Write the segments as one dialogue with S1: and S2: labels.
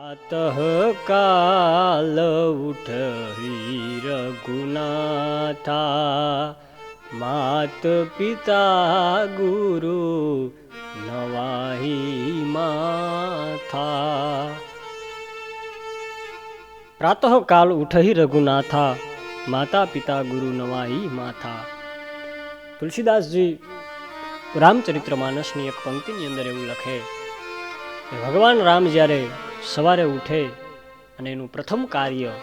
S1: प्रातः काल उठहि रघुनाथा, मात पिता गुरु नवाहि माथा। प्रातः काल उठहि रघुनाथा, माता पिता गुरु नवाहि माथा। તુલસીદાસજી રામચરિત્ર માનસની એક પંક્તિની અંદર એવું લખે કે ભગવાન રામ જ્યારે સવારે ઉઠે અને એનું પ્રથમ કાર્ય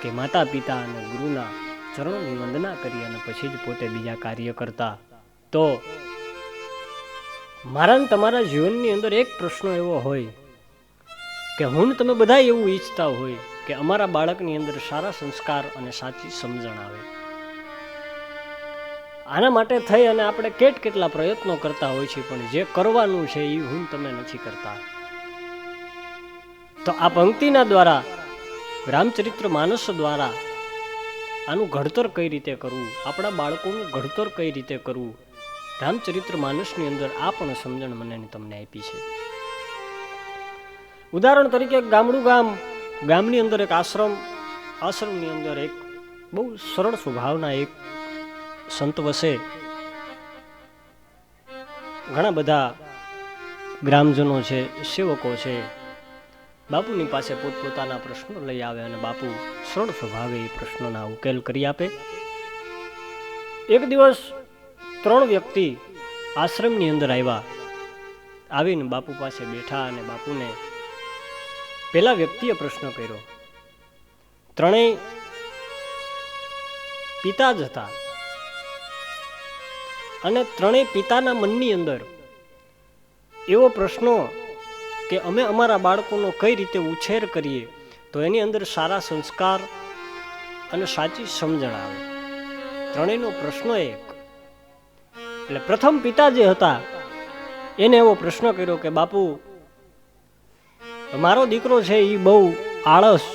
S1: કે માતા પિતા અને ગુરુના ચરણોની વંદના કરી અને પછી જ પોતે બીજા કાર્ય કરતા, તો મારા ને તમારા જીવનની અંદર એક પ્રશ્ન એવો હોય કે હું તમે બધા એવું ઈચ્છતા હોય કે અમારા બાળકની અંદર સારા સંસ્કાર અને સાચી સમજણ આવે. આના માટે થઈ અને આપણે કેટલા પ્રયત્નો કરતા હોય છે, પણ જે કરવાનું છે એ હું તમે નથી કરતા. તો આ પંક્તિના દ્વારા, રામચરિત્ર માનસ દ્વારા આનું ઘડતર કઈ રીતે કરવું, આપણા બાળકોનું ઘડતર કઈ રીતે કરવું, રામચરિત્ર માનસની અંદર આ પણ સમજણ મને તમને આપી છે. ઉદાહરણ તરીકે ગામની અંદર એક આશ્રમની અંદર એક બહુ સરળ સ્વભાવના એક સંત વસે. ઘણા બધા ગ્રામજનો છે, સેવકો છે, બાપુની પાસે પોતપોતાના પ્રશ્નો લઈ આવે અને બાપુ સરળ સ્વભાવે એ પ્રશ્નોના ઉકેલ કરી આપે. એક દિવસ 3 વ્યક્તિ આશ્રમની અંદર આવ્યા. આવીને બાપુ પાસે બેઠા અને બાપુને પેલા વ્યક્તિએ પ્રશ્ન કર્યો. ત્રણેય પિતા જ હતા અને ત્રણેય પિતાના મનની અંદર એવો પ્રશ્નો કે અમે અમારા બાળકોનો કઈ રીતે ઉછેર કરીએ તો એની અંદર સારા સંસ્કાર અને સાચી સમજણ આવે. ત્રણેયનો પ્રશ્ન એક. એટલે પ્રથમ પિતા જે હતા એને એવો પ્રશ્ન કર્યો કે બાપુ, મારો દીકરો છે એ બહુ આળસ,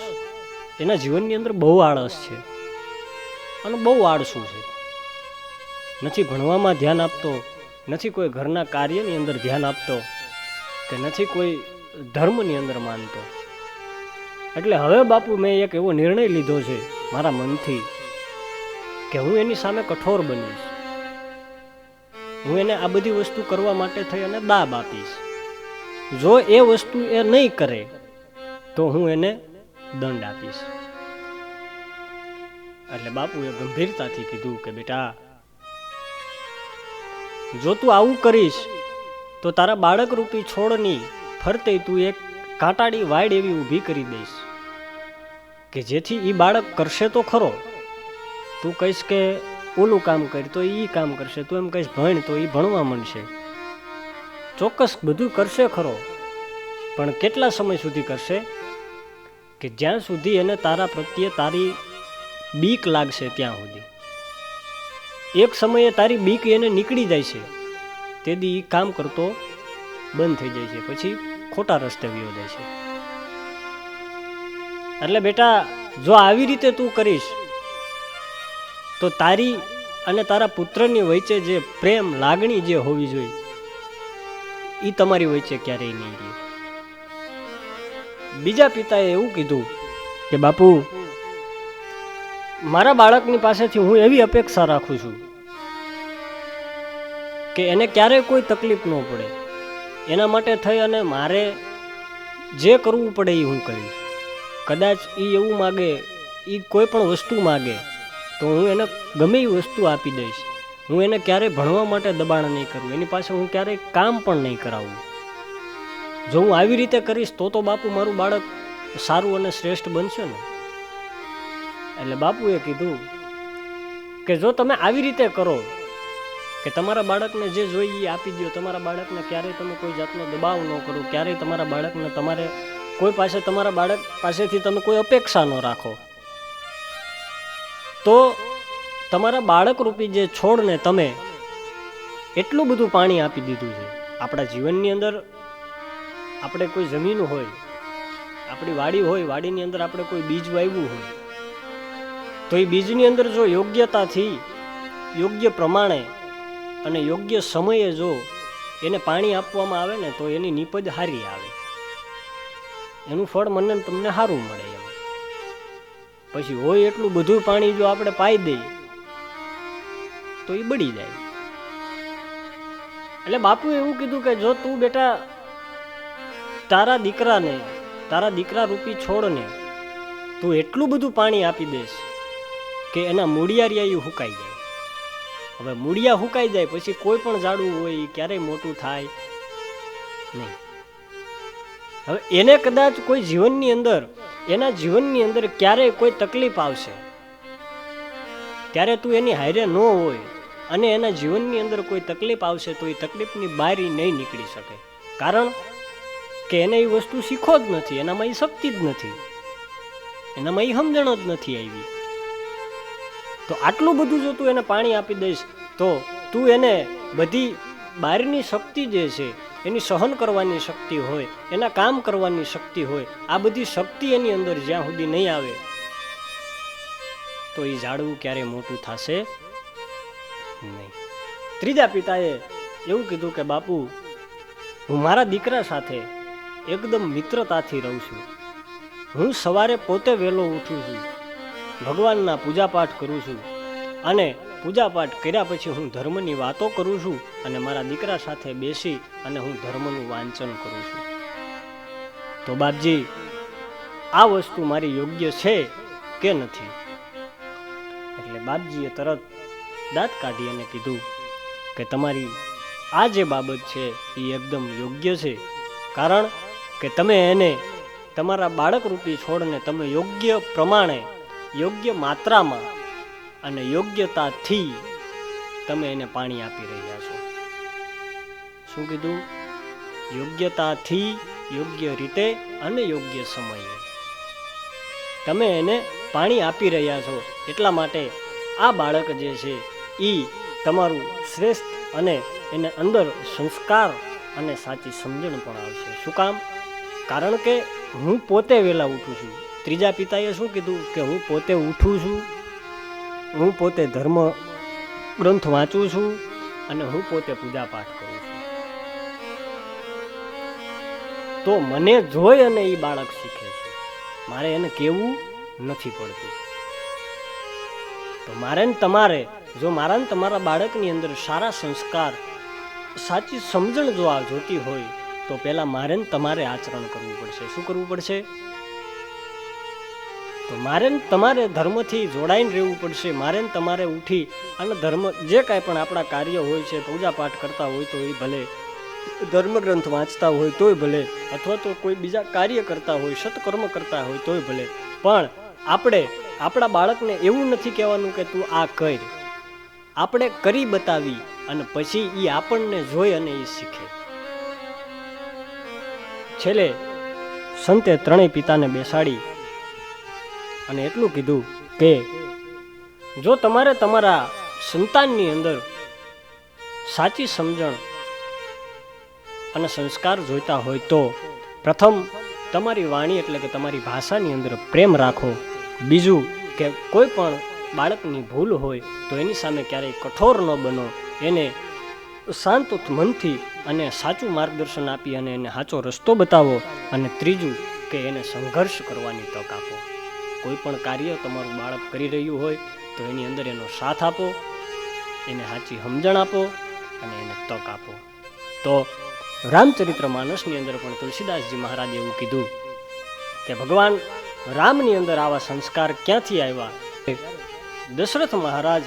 S1: એના જીવનની અંદર બહુ આળસ છે અને બહુ આળસુ છે. નથી ભણવામાં ધ્યાન આપતો, નથી કોઈ ઘરના કાર્યની અંદર ધ્યાન આપતો, કે નથી કોઈ ધર્મની અંદર માનતો. એટલે હવે બાપુ મેં એક એવો નિર્ણય લીધો છે મારા મનથી કે હું એની સામે કઠોર બનીશ. હું એને આ બધી વસ્તુ કરવા માટે થઈ અને દાબ આપીશ. જો એ વસ્તુ એ નહીં કરે તો હું એને દંડ આપીશ. એટલે બાપુએ ગંભીરતાથી કીધું કે બેટા, જો તું આવું કરીશ તો તારા બાળક રૂપી છોડની ફરતે તું એક કાંટાળી વાડ એવી ઊભી કરી દઈશ કે જેથી એ બાળક કરશે તો ખરો. તું કહીશ કે ઓલું કામ કર તો એ કામ કરશે, તું એમ કહીશ ભણ તો એ ભણવા માંડશે. ચોક્કસ બધું કરશે ખરો, પણ કેટલા સમય સુધી કરશે કે જ્યાં સુધી એને તારા પ્રત્યે તારી બીક લાગશે ત્યાં સુધી. એક સમયે તારી બીક એને નીકળી જાય છે, તેથી એ કામ કરતો બંધ થઈ જાય છે, પછી ખોટા રસ્તે વયો જાય છે. એટલે બેટા, જો આવી રીતે તું કરીશ તો તારી અને તારા પુત્રની વચ્ચે જે પ્રેમ લાગણી જે હોવી જોઈએ એ તમારી વચ્ચે ક્યારેય નહીં રહે. બીજા પિતાએ એવું કીધું કે બાપુ, મારા બાળકની પાસેથી હું એવી અપેક્ષા રાખું છું કે એને ક્યારેય કોઈ તકલીફ ન પડે. એના માટે થઈ અને મારે જે કરવું પડે એ હું કરીશ. કદાચ એ એવું માગે, એ કોઈ પણ વસ્તુ માગે તો હું એને ગમે એ વસ્તુ આપી દઈશ. હું એને ક્યારેય ભણવા માટે દબાણ નહીં કરું, એની પાસે હું ક્યારેય કામ પણ નહીં કરાવું. જો હું આવી રીતે કરીશ તો બાપુ મારું બાળક સારું અને શ્રેષ્ઠ બનશે ને. એટલે બાપુએ કીધું કે જો તમે આવી રીતે કરો કે તમારા બાળકને જે જોઈએ એ આપી દો, તમારા બાળકને ક્યારેય તમે કોઈ જાતનો દબાવ ન કરો, ક્યારેય તમારા બાળકને તમારે કોઈ પાસે તમારા બાળક પાસેથી તમે કોઈ અપેક્ષા ન રાખો, તો તમારા બાળક રૂપી જે છોડને તમે એટલું બધું પાણી આપી દીધું છે. આપણા જીવનની અંદર આપણે કોઈ જમીન હોય, આપણી વાડી હોય, વાડીની અંદર આપણે કોઈ બીજ વાવ્યું હોય તો એ બીજની અંદર જો યોગ્યતાથી, યોગ્ય પ્રમાણે અને યોગ્ય સમયે જો એને પાણી આપવામાં આવે ને તો એની નીપજ સારી આવે. એનું ફળ મને ને તમને સારું મળે એમ. પછી હોય એટલું બધું પાણી જો આપણે પાઈ દઈએ તો એ બળી જાય. એટલે બાપુએ એવું કીધું કે જો તું બેટા તારા દીકરા રૂપી છોડને તું એટલું બધું પાણી આપી દેશ કે એના મૂળિયા હુકાઈ જાય. હવે મૂળિયા હુકાઈ જાય પછી કોઈ પણ ઝાડવું હોય એ ક્યારેય મોટું થાય નહીં. હવે એને કદાચ કોઈ એના જીવનની અંદર ક્યારેય કોઈ તકલીફ આવશે ત્યારે તું એની હારે ન હોય અને એના જીવનની અંદર કોઈ તકલીફ આવશે તો એ તકલીફની બહાર નહીં નીકળી શકે. કારણ કે એને એ વસ્તુ શીખો જ નથી, એનામાં એ શક્તિ જ નથી, એનામાં એ સમજણ જ નથી આવી. તો આટલું બધું જો તું એને પાણી આપી દઈશ તો તું એને બધી બહારની શક્તિ જે છે એની સહન કરવાની શક્તિ હોય, એના કામ કરવાની શક્તિ હોય, આ બધી શક્તિ એની અંદર જ્યાં સુધી નહીં આવે તો એ ઝાડવું ક્યારે મોટું થશે નહીં. ત્રીજા પિતાએ એવું કીધું કે બાપુ, હું મારા દીકરા સાથે એકદમ મિત્રતાથી રહું છું. હું સવારે પોતે વહેલો ઉઠું છું, ભગવાનના પૂજાપાઠ કરું છું અને પૂજાપાઠ કર્યા પછી હું ધર્મની વાતો કરું છું અને મારા દીકરા સાથે બેસી અને હું ધર્મનું વાંચન કરું છું. તો બાપજી, આ વસ્તુ મારી યોગ્ય છે કે નથી? એટલે બાપજીએ તરત દાંત કાઢી અને કીધું કે તમારી આ જે બાબત છે એ એકદમ યોગ્ય છે. કારણ કે તમે એને તમારા બાળક રૂપી છોડને તમે યોગ્ય પ્રમાણે, યોગ્ય માત્રામાં અને યોગ્યતાથી તમે એને પાણી આપી રહ્યા છો. શું કીધું? યોગ્યતાથી, યોગ્ય રીતે અને યોગ્ય સમયે તમે એને પાણી આપી રહ્યા છો. એટલા માટે આ બાળક જે છે એ તમારું શ્રેષ્ઠ અને એને અંદર સંસ્કાર અને સાચી સમજણ પણ આવશે. શું કામ? કારણ કે હું પોતે વહેલા ઉઠું છું. ત્રીજા પિતાએ શું કીધું કે હું પોતે ઉઠું છું, હું પોતે ધર્મ ગ્રંથ વાંચું છું અને હું પોતે પૂજા પાઠ કરું છું. તો મને જોઈ અને એ બાળક શીખે છે, મારે એને કેવું નથી પડતું. તો મારે ને તમારે, જો મારા ને તમારા બાળકની અંદર સારા સંસ્કાર, સાચી સમજણ જો આ જોતી હોય તો પહેલા મારે ને તમારે આચરણ કરવું પડશે. શું કરવું પડશે? તો મારે ને તમારે ધર્મથી જોડાઈને રહેવું પડશે. મારે ને તમારે ઉઠી અને ધર્મ જે કાંઈ પણ આપણા કાર્ય હોય છે, પૂજા પાઠ કરતા હોય તો એ ભલે, ધર્મગ્રંથ વાંચતા હોય તોય ભલે, અથવા તો કોઈ બીજા કાર્ય કરતા હોય, સત્કર્મ કરતા હોય તોય ભલે, પણ આપણે આપણા બાળકને એવું નથી કહેવાનું કે તું આ કર. આપણે કરી બતાવી અને પછી એ આપણને જોઈ અને એ શીખે. છેલ્લે સંતે ત્રણેય પિતાને બેસાડી અને એટલું કીધું કે જો તમારે તમારા સંતાનની અંદર સાચી સમજણ અને સંસ્કાર જોઈતા હોય તો પ્રથમ તમારી વાણી એટલે કે તમારી ભાષાની અંદર પ્રેમ રાખો. બીજું કે કોઈ પણ બાળકની ભૂલ હોય તો એની સામે ક્યારેય કઠોર ન બનો, એને શાંત મનથી અને સાચું માર્ગદર્શન આપી અને એને સાચો રસ્તો બતાવો. અને ત્રીજું કે એને સંઘર્ષ કરવાની તક આપો. કોઈ પણ કાર્ય તમારું બાળક કરી રહ્યું હોય તો એની અંદર એનો સાથ આપો, એને સાચી સમજણ આપો અને એને તક આપો. તો રામચરિત્ર માનસની અંદર પણ તુલસીદાસજી મહારાજે એવું કીધું કે ભગવાન રામની અંદર આવા સંસ્કાર ક્યાંથી આવ્યા? દશરથ મહારાજ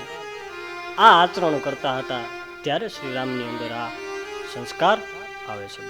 S1: આ આચરણ કરતા હતા ત્યારે શ્રી રામની અંદર આ સંસ્કાર આવે છે.